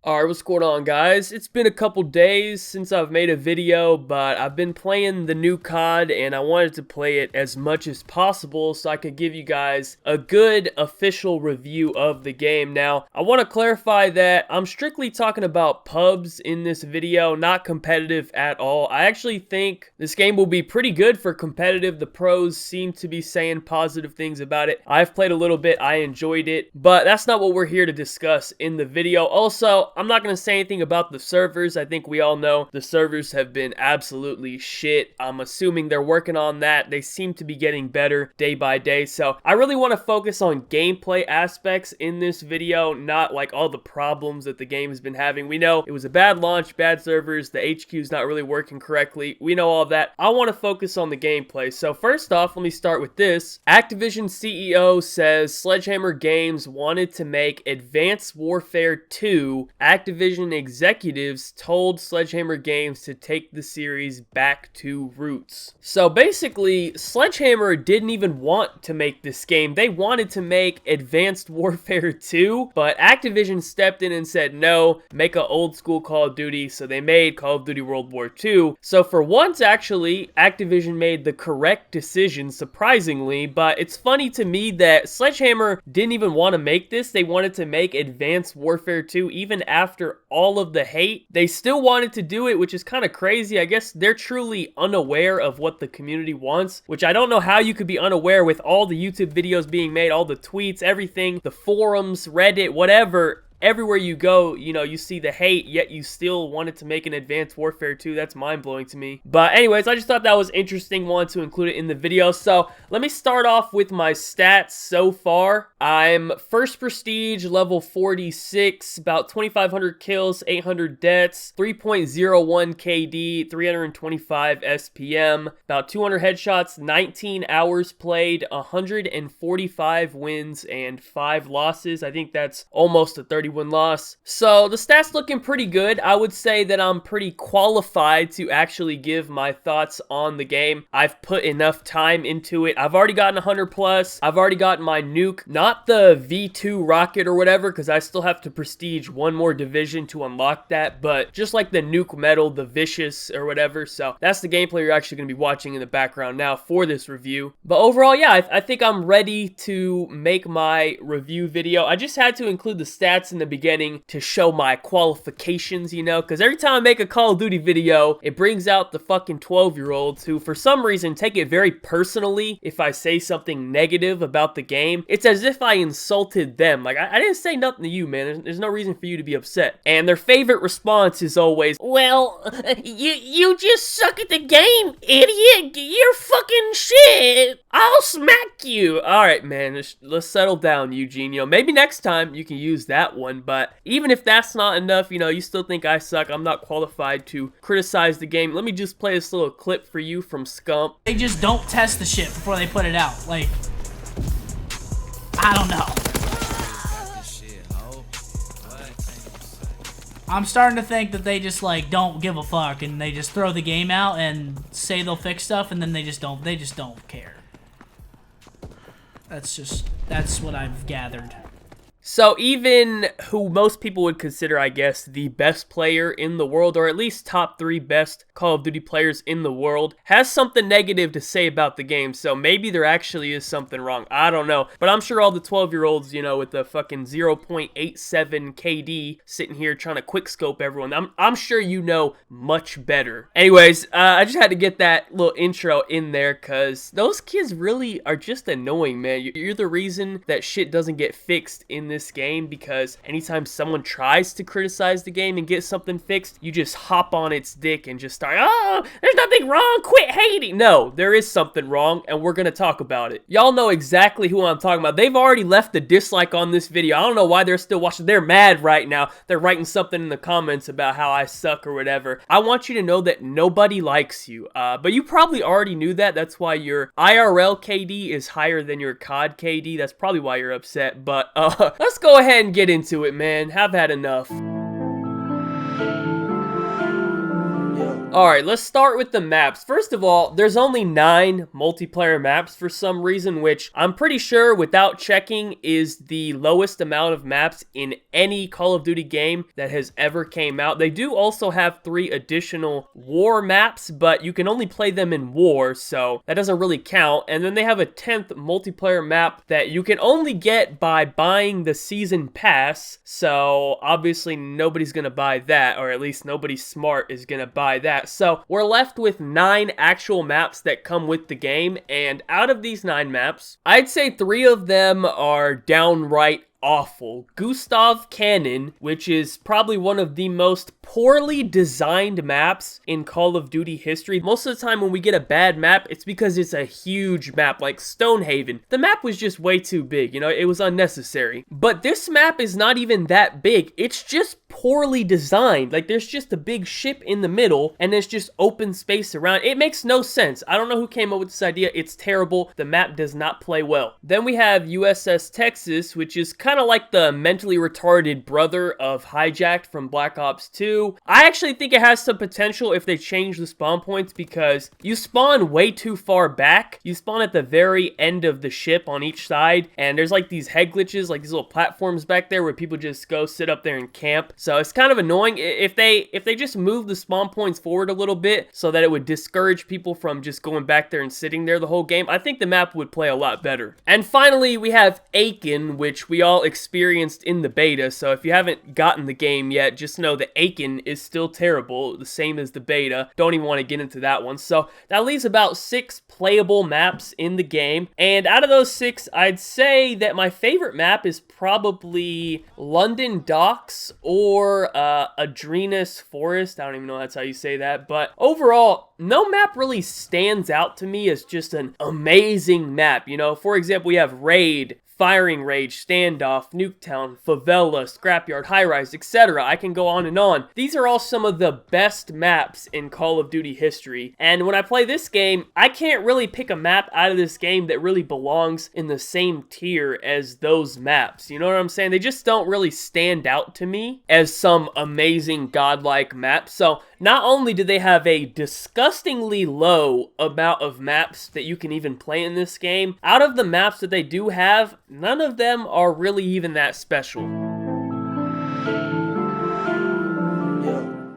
Alright, what's going on, guys? It's been a couple days since I've made a video, but I've been playing the new COD and I wanted to play it as much as possible so I could give you guys a good official review of the game. Now, I want to clarify that I'm strictly talking about pubs in this video, not competitive at all. I actually think this game will be pretty good for competitive. The pros seem to be saying positive things about it. I've played a little bit, I enjoyed it, but that's not what we're here to discuss in the video. Also, I'm not going to say anything about the servers. I think we all know the servers have been absolutely shit. I'm assuming they're working on that. They seem to be getting better day by day. So I really want to focus on gameplay aspects in this video, not like all the problems that the game has been having. We know it was a bad launch, bad servers, the HQ's not really working correctly. We know all that. I want to focus on the gameplay. So first off, let me start with this. Activision CEO says Sledgehammer Games wanted to make Advanced Warfare 2. Activision executives told Sledgehammer Games to take the series back to roots. So basically, Sledgehammer didn't even want to make this game. They wanted to make Advanced Warfare 2, but Activision stepped in and said, no, make an old school Call of Duty, so they made Call of Duty World War II. So for once, actually, Activision made the correct decision, surprisingly, but it's funny to me that Sledgehammer didn't even want to make this. They wanted to make Advanced Warfare 2, even after all of the hate. They still wanted to do it, which is kind of crazy. I guess they're truly unaware of what the community wants, which I don't know how you could be unaware with all the YouTube videos being made, all the tweets, everything, the forums, Reddit, whatever. Everywhere you go, you know, you see the hate, yet you still wanted to make an Advanced Warfare 2. That's mind-blowing to me. But anyways, I just thought that was interesting. Wanted to include it in the video. So let me start off with my stats so far. I'm first prestige, level 46, about 2,500 kills, 800 deaths, 3.01 KD, 325 SPM, about 200 headshots, 19 hours played, 145 wins, and 5 losses. I think that's almost a 31 loss. So the stats looking pretty good. I would say that I'm pretty qualified to actually give my thoughts on the game. I've put enough time into it. I've already gotten 100 plus. I've already gotten my nuke, not the V2 rocket or whatever, because I still have to prestige one more division to unlock that, but just like the nuke medal, the vicious or whatever. So that's the gameplay you're actually going to be watching in the background now for this review. But overall, yeah, I think I'm ready to make my review video. I just had to include the stats in the beginning to show my qualifications, you know, because every time I make a Call of Duty video, it brings out the fucking 12-year-olds who for some reason take it very personally if I say something negative about the game. It's as if I insulted them. Like, I didn't say nothing to you, man. There's no reason for you to be upset. And their favorite response is always, well, you just suck at the game, idiot. You're fucking shit. I'll smack you. All right, man, let's settle down, Eugenio. Maybe next time you can use that one, but even if that's not enough, you know, you still think I suck, I'm not qualified to criticize the game. Let me just play this little clip for you from Scump. They just don't test the shit before they put it out. Like, I don't know. I'm starting to think that they just like don't give a fuck and they just throw the game out and say they'll fix stuff and then they just don't care. That's what I've gathered. So even who most people would consider, I guess, the best player in the world, or at least top 3 best Call of Duty players in the world, has something negative to say about the game. So maybe there actually is something wrong. I don't know. But I'm sure all the 12-year-olds, you know, with the fucking 0.87 KD sitting here trying to quickscope everyone, I'm sure you know much better. Anyways, I just had to get that little intro in there because those kids really are just annoying, man. You're the reason that shit doesn't get fixed in this game, because anytime someone tries to criticize the game and get something fixed, you just hop on its dick and just start, oh, there's nothing wrong, quit hating. No, there is something wrong, and we're gonna talk about it. Y'all know exactly who I'm talking about. They've already left a dislike on this video. I don't know why they're still watching. They're mad right now. They're writing something in the comments about how I suck or whatever. I want you to know that nobody likes you, but you probably already knew that. That's why your IRL KD is higher than your COD KD. That's probably why you're upset, but let's go ahead and get into it, man. I've had enough. Alright, let's start with the maps. First of all, there's only 9 multiplayer maps for some reason, which I'm pretty sure, without checking, is the lowest amount of maps in any Call of Duty game that has ever came out. They do also have 3 additional war maps, but you can only play them in war, so that doesn't really count. And then they have a 10th multiplayer map that you can only get by buying the season pass, so obviously nobody's gonna buy that, or at least nobody smart is gonna buy that. So we're left with 9 actual maps that come with the game, and out of these 9 maps, I'd say 3 of them are downright awful. Gustav Cannon, which is probably one of the most poorly designed maps in Call of Duty history. Most of the time when we get a bad map, it's because it's a huge map, like Stonehaven. The map was just way too big, you know, it was unnecessary. But this map is not even that big, it's just poorly designed. Like, there's just a big ship in the middle, and there's just open space around. It makes no sense. I don't know who came up with this idea, it's terrible. The map does not play well. Then we have USS Texas, which is kind of like the mentally retarded brother of Hijacked from Black Ops 2. I actually think it has some potential if they change the spawn points, because you spawn way too far back. You spawn at the very end of the ship on each side, and there's like these head glitches, like these little platforms back there where people just go sit up there and camp. So it's kind of annoying. If they just move the spawn points forward a little bit so that it would discourage people from just going back there and sitting there the whole game, I think the map would play a lot better. And finally, we have Aiken, which we all experienced in the beta, so if you haven't gotten the game yet, just know that Aiken is still terrible, the same as the beta. Don't even want to get into that one. So that leaves about 6 playable maps in the game, and out of those 6, I'd say that my favorite map is probably London Docks or Adrenus Forest. I don't even know that's how you say that, but overall, no map really stands out to me as just an amazing map. You know, for example, we have Raid, Firing Range, Standoff, Nuketown, Favela, Scrapyard, High Rise, etc. I can go on and on. These are all some of the best maps in Call of Duty history, and when I play this game, I can't really pick a map out of this game that really belongs in the same tier as those maps. You know what I'm saying? They just don't really stand out to me as some amazing godlike map. So not only do they have a disgustingly low amount of maps that you can even play in this game, out of the maps that they do have, none of them are really even that special.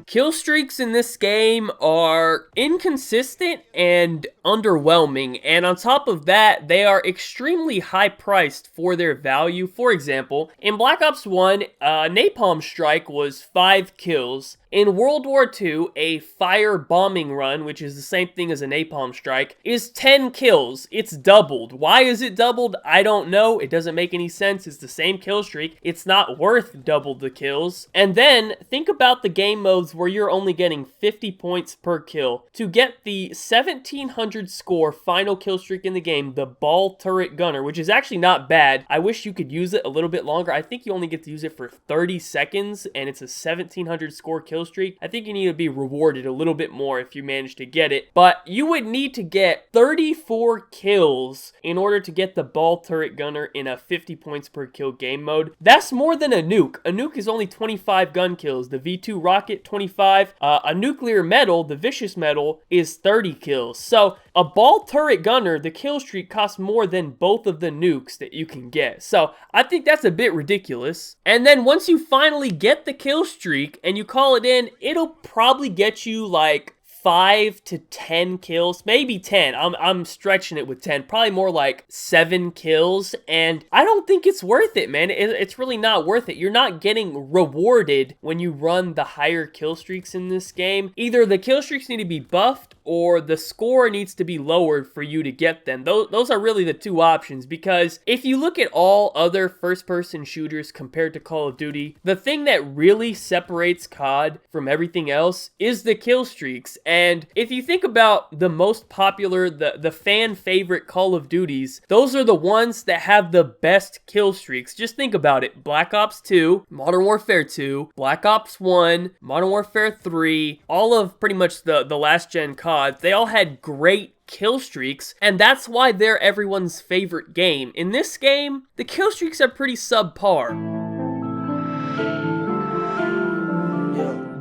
Kill streaks in this game are inconsistent and underwhelming, and on top of that, they are extremely high priced for their value. For example, in Black Ops 1, a napalm strike was 5 kills. In World War II, a fire bombing run, which is the same thing as a napalm strike, is 10 kills. It's doubled. Why is it doubled? I don't know. It doesn't make any sense. It's the same kill streak. It's not worth double the kills. And then, think about the game modes where you're only getting 50 points per kill. To get the 1700 score final kill streak in the game, the Ball Turret Gunner, which is actually not bad. I wish you could use it a little bit longer. I think you only get to use it for 30 seconds, and it's a 1700 score kill streak. I think you need to be rewarded a little bit more if you manage to get it, but you would need to get 34 kills in order to get the Ball Turret Gunner in a 50 points per kill game mode. That's more than a nuke. A nuke is only 25 gun kills. The V2 rocket, 25. A nuclear medal, the Vicious medal, is 30 kills. So a Ball Turret Gunner, the kill streak costs more than both of the nukes that you can get. So I think that's a bit ridiculous. And then once you finally get the kill streak and you call it in, it'll probably get you like 5 to 10 kills, maybe 10. I'm stretching it with 10, probably more like 7 kills, and I don't think it's worth it, man. It's really not worth it. You're not getting rewarded when you run the higher kill streaks in this game. Either the kill streaks need to be buffed or the score needs to be lowered for you to get them. Those are really the two options, because if you look at all other first-person shooters compared to Call of Duty, the thing that really separates COD from everything else is the kill streaks. And if you think about the most popular, the fan favorite Call of Duties, those are the ones that have the best kill streaks. Just think about it. Black Ops 2, Modern Warfare 2, Black Ops 1, Modern Warfare 3, all of pretty much the last gen COD, they all had great kill streaks, and that's why they're everyone's favorite game. In this game, the kill streaks are pretty subpar.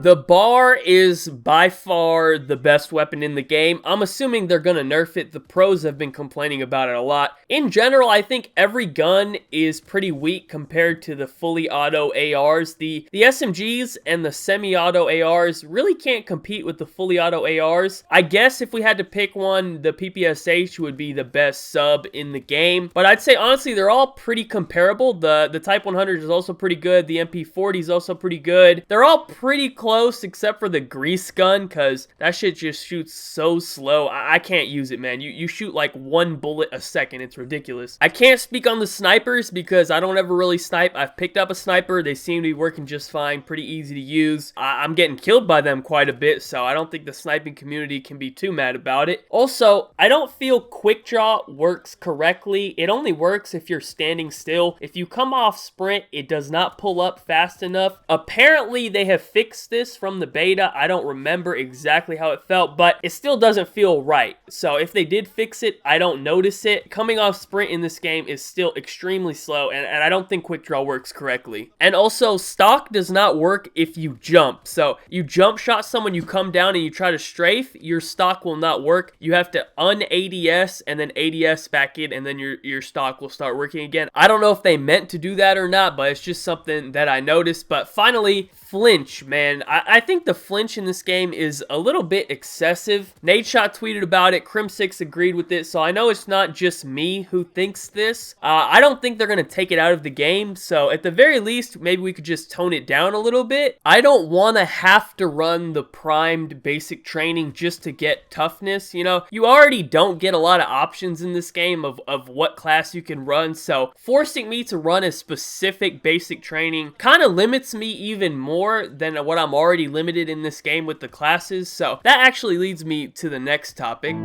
The bar is by far the best weapon in the game. I'm assuming they're gonna nerf it. The pros have been complaining about it a lot. In general, I think every gun is pretty weak compared to the fully auto ARs. The SMGs and the semi-auto ARs really can't compete with the fully auto ARs. I guess if we had to pick one, the PPSH would be the best sub in the game. But I'd say honestly, they're all pretty comparable. The Type 100 is also pretty good. The MP40 is also pretty good. They're all pretty close except for the grease gun, because that shit just shoots so slow. I can't use it, man. You shoot like one bullet a second. It's ridiculous. I can't speak on the snipers because I don't ever really snipe. I've picked up a sniper. They seem to be working just fine. Pretty easy to use. I'm getting killed by them quite a bit, so I don't think the sniping community can be too mad about it. Also, I don't feel quick draw works correctly. It only works if you're standing still. If you come off sprint, it does not pull up fast enough. Apparently, they have fixed this from the beta. I don't remember exactly how it felt, but it still doesn't feel right. So if they did fix it, I don't notice it. Coming off sprint in this game is still extremely slow, and I don't think quick draw works correctly. And also, stock does not work if you jump. So you jump shot someone, you come down and you try to strafe, your stock will not work. You have to un-ADS and then ADS back in, and then your stock will start working again. I don't know if they meant to do that or not, but it's just something that I noticed. But finally, flinch, man. I think the flinch in this game is a little bit excessive. Nadeshot tweeted about it. Crim6 agreed with it, so I know it's not just me who thinks this. I don't think they're going to take it out of the game, so at the very least, maybe we could just tone it down a little bit. I don't want to have to run the primed basic training just to get toughness. You know, you already don't get a lot of options in this game of what class you can run, so forcing me to run a specific basic training kind of limits me even more than what I'm already limited in this game with the classes. So that actually leads me to the next topic.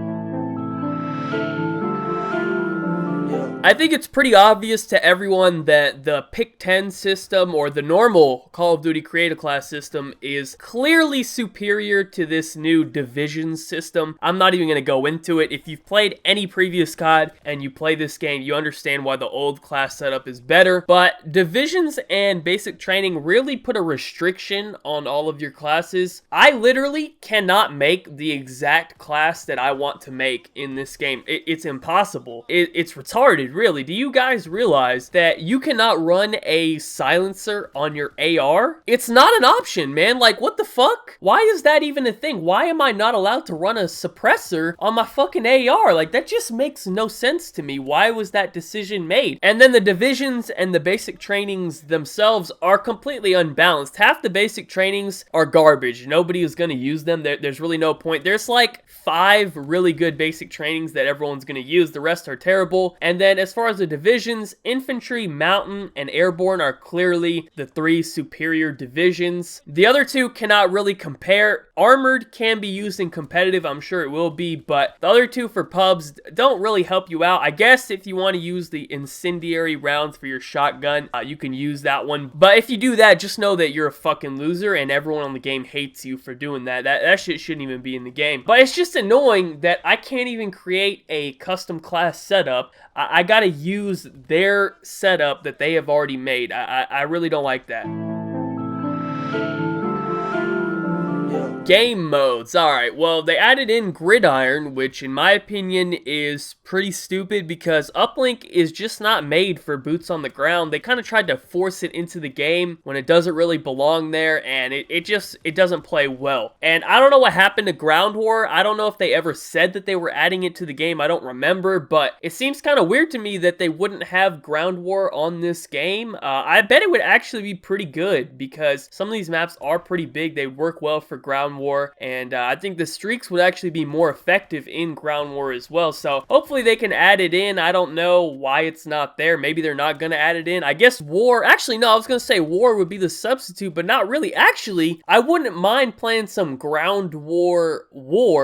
I think it's pretty obvious to everyone that the Pick 10 system, or the normal Call of Duty Create a Class system, is clearly superior to this new Divisions system. I'm not even going to go into it. If you've played any previous COD and you play this game, you understand why the old class setup is better. But Divisions and basic training really put a restriction on all of your classes. I literally cannot make the exact class that I want to make in this game. It's impossible. It's retarded. Really, do you guys realize that you cannot run a silencer on your AR? It's not an option, man. Like, what the fuck? Why is that even a thing? Why am I not allowed to run a suppressor on my fucking AR? Like, that just makes no sense to me. Why was that decision made? And then the divisions and the basic trainings themselves are completely unbalanced. Half the basic trainings are garbage. Nobody is going to use them. There's really no point. There's like 5 really good basic trainings that everyone's going to use. The rest are terrible. And then as far as the divisions, infantry, mountain, and airborne are clearly the 3 superior divisions. The other 2 cannot really compare. Armored can be used in competitive, I'm sure it will be, but the other 2 for pubs don't really help you out. I guess if you want to use the incendiary rounds for your shotgun, you can use that one. But if you do that, just know that you're a fucking loser and everyone on the game hates you for doing that. That shit shouldn't even be in the game. But it's just annoying that I can't even create a custom class setup. I gotta use their setup that they have already made. I really don't like that. Game modes. Alright, well, they added in Gridiron, which in my opinion is pretty stupid because Uplink is just not made for boots on the ground. They kind of tried to force it into the game when it doesn't really belong there, and it doesn't play well. And I don't know what happened to Ground War. I don't know if they ever said that they were adding it to the game. I don't remember, but it seems kind of weird to me that they wouldn't have Ground War on this game. I bet it would actually be pretty good because some of these maps are pretty big. They work well for Ground War, and I think the streaks would actually be more effective in Ground War as well. So hopefully they can add it in. I don't know why it's not there. Maybe they're not going to add it in. I guess War, actually no, I was going to say War would be the substitute, but not really. Actually, I wouldn't mind playing some Ground War,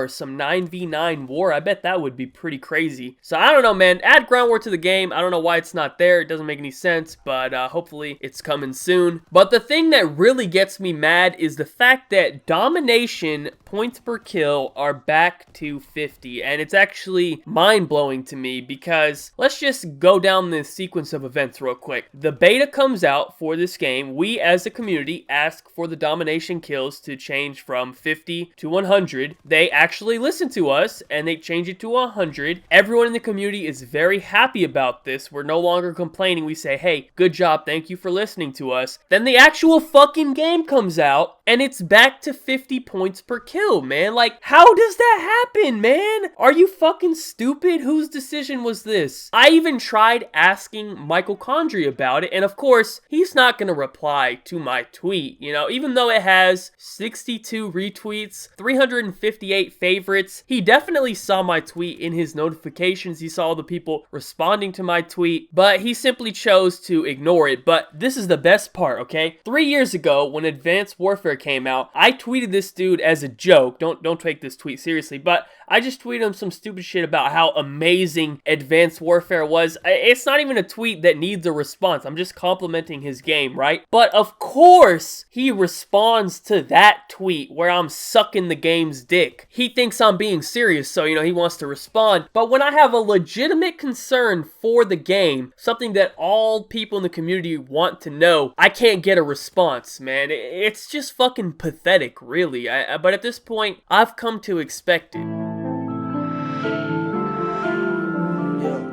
some 9v9 War. I bet that would be pretty crazy. So I don't know, man. Add Ground War to the game. I don't know why it's not there. It doesn't make any sense, but hopefully it's coming soon. But the thing that really gets me mad is the fact that domination domination points per kill are back to 50, and it's actually mind-blowing to me because let's just go down this sequence of events real quick. The beta comes out for this game. We as a community ask for the domination kills to change from 50 to 100. They actually listen to us and they change it to 100. Everyone in the community is very happy about this. We're no longer complaining. We say, hey, good job, thank you for listening to us. Then the actual fucking game comes out and it's back to 50 points per kill, man. Like, how does that happen, man? Are you fucking stupid? Whose decision was this? I even tried asking Michael Condrey about it, and of course, he's not gonna reply to my tweet, you know, even though it has 62 retweets, 358 favorites. He definitely saw my tweet in his notifications. He saw the people responding to my tweet, but he simply chose to ignore it. But this is the best part, okay? 3 years ago, when Advanced Warfare came out, I tweeted this dude as a joke. Don't take this tweet seriously, but I just tweeted him some stupid shit about how amazing Advanced Warfare was. It's not even a tweet that needs a response. I'm just complimenting his game, right? But of course, he responds to that tweet where I'm sucking the game's dick. He thinks I'm being serious, so, you know, he wants to respond. But when I have a legitimate concern for the game, something that all people in the community want to know, I can't get a response, man. It's just fucking pathetic, really. But at this point, I've come to expect it.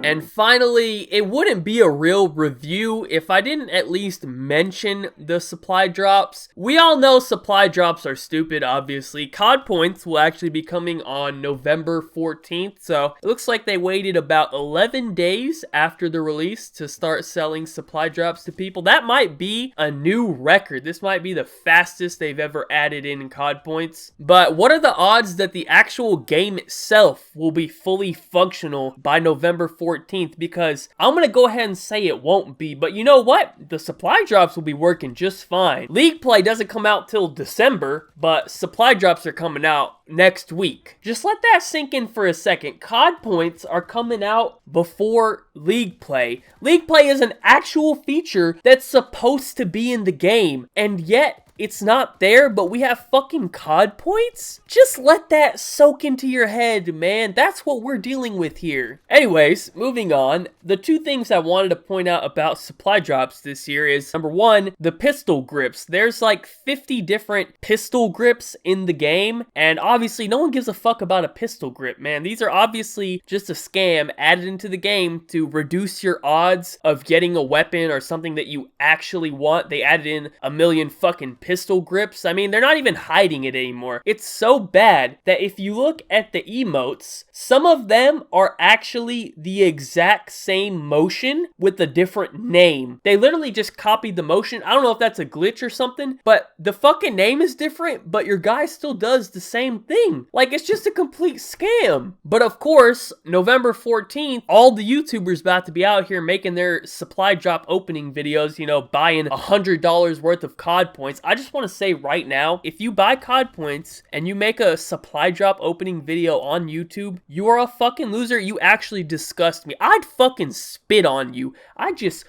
And finally, it wouldn't be a real review if I didn't at least mention the supply drops. We all know supply drops are stupid, obviously. COD points will actually be coming on November 14th, so it looks like they waited about 11 days after the release to start selling supply drops to people. That might be a new record. This might be the fastest they've ever added in COD points. But what are the odds that the actual game itself will be fully functional by November 14th? Because I'm gonna go ahead and say it won't be, but you know what? The supply drops will be working just fine. League play doesn't come out till December, but supply drops are coming out next week. Just let that sink in for a second. COD points are coming out before League play. League play is an actual feature that's supposed to be in the game, and yet it's not there, but we have fucking COD points? Just let that soak into your head, man. That's what we're dealing with here. Anyways, moving on. The two things I wanted to point out about supply drops this year is, number one, the pistol grips. There's like 50 different pistol grips in the game, and obviously no one gives a fuck about a pistol grip, man. These are obviously just a scam added into the game to reduce your odds of getting a weapon or something that you actually want. They added in a million fucking pistol grips. I mean, they're not even hiding it anymore. It's so bad that if you look at the emotes, some of them are actually the exact same motion with a different name. They literally just copied the motion. I don't know if that's a glitch or something, but the fucking name is different, but your guy still does the same thing. Like, it's just a complete scam. But of course, November 14th, all the YouTubers about to be out here making their supply drop opening videos, you know, buying $100 worth of COD points. I just want to say right now, if you buy COD points and you make a supply drop opening video on YouTube, you are a fucking loser. You actually disgust me. I'd fucking spit on you. I just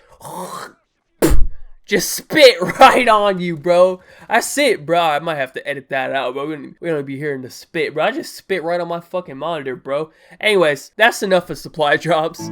spit right on you, bro. That's it, bro. I might have to edit that out, bro. We're gonna be hearing the spit, bro. I just spit right on my fucking monitor, bro. Anyways, that's enough of supply drops.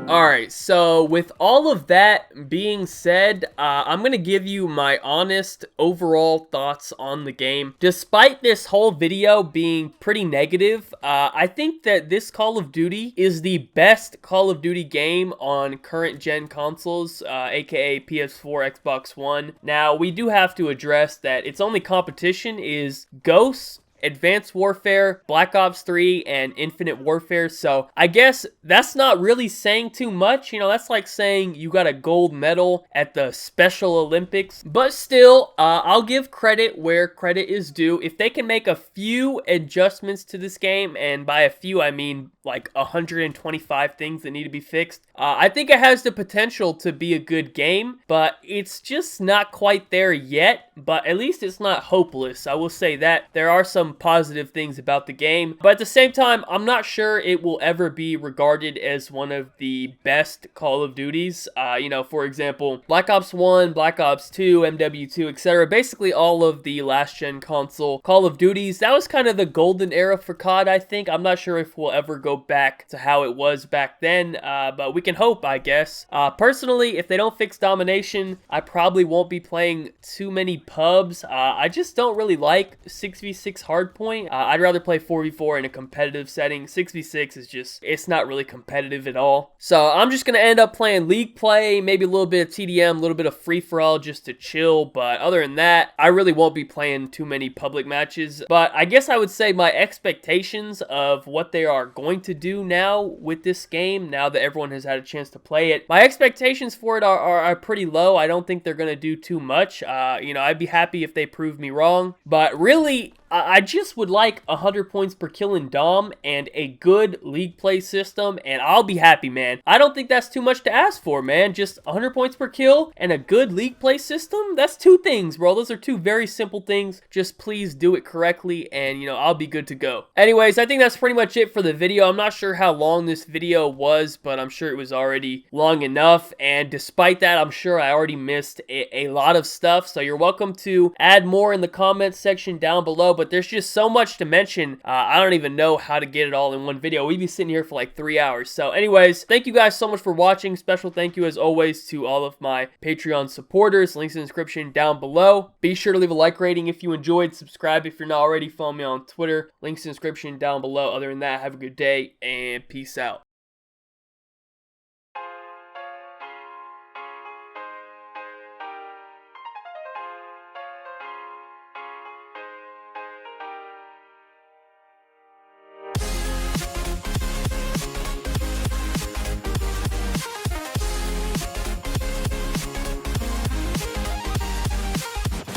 Alright, so with all of that being said, I'm going to give you my honest overall thoughts on the game. Despite this whole video being pretty negative, I think that this Call of Duty is the best Call of Duty game on current gen consoles, aka PS4, Xbox One. Now, we do have to address that its only competition is Ghosts, Advanced Warfare, Black Ops 3, and Infinite Warfare, so I guess that's not really saying too much. You know, that's like saying you got a gold medal at the Special Olympics, but still, I'll give credit where credit is due. If they can make a few adjustments to this game, and by a few I mean like 125 things that need to be fixed, I think it has the potential to be a good game, but it's just not quite there yet. But at least it's not hopeless. I will say that there are some some positive things about the game. But at the same time, I'm not sure it will ever be regarded as one of the best Call of Duties. You know, for example, Black Ops 1, Black Ops 2, MW2, etc. Basically all of the last-gen console Call of Duties. That was kind of the golden era for COD, I think. I'm not sure if we'll ever go back to how it was back then, but we can hope, I guess. Personally, if they don't fix domination, I probably won't be playing too many pubs. I just don't really like 6v6 hardpoint. I'd rather play 4v4 in a competitive setting. 6v6 is just, it's not really competitive at all. So I'm just going to end up playing League play, maybe a little bit of TDM, a little bit of free-for-all just to chill, but other than that, I really won't be playing too many public matches. But I guess I would say my expectations of what they are going to do now with this game, now that everyone has had a chance to play it, my expectations for it are pretty low. I don't think they're going to do too much. You know, I'd be happy if they prove me wrong, but really, I just would like 100 points per kill in Dom and a good league play system, and I'll be happy, man. I don't think that's too much to ask for, man. Just 100 points per kill and a good league play system? That's two things, bro. Those are two very simple things. Just please do it correctly, and, you know, I'll be good to go. Anyways, I think that's pretty much it for the video. I'm not sure how long this video was, but I'm sure it was already long enough, and despite that, I'm sure I already missed a lot of stuff, so you're welcome to add more in the comments section down below. But there's just so much to mention. I don't even know how to get it all in one video. We'd be sitting here for like 3 hours. So anyways, thank you guys so much for watching. Special thank you as always to all of my Patreon supporters. Links in the description down below. Be sure to leave a like rating if you enjoyed. Subscribe if you're not already. Follow me on Twitter. Links in the description down below. Other than that, have a good day and peace out.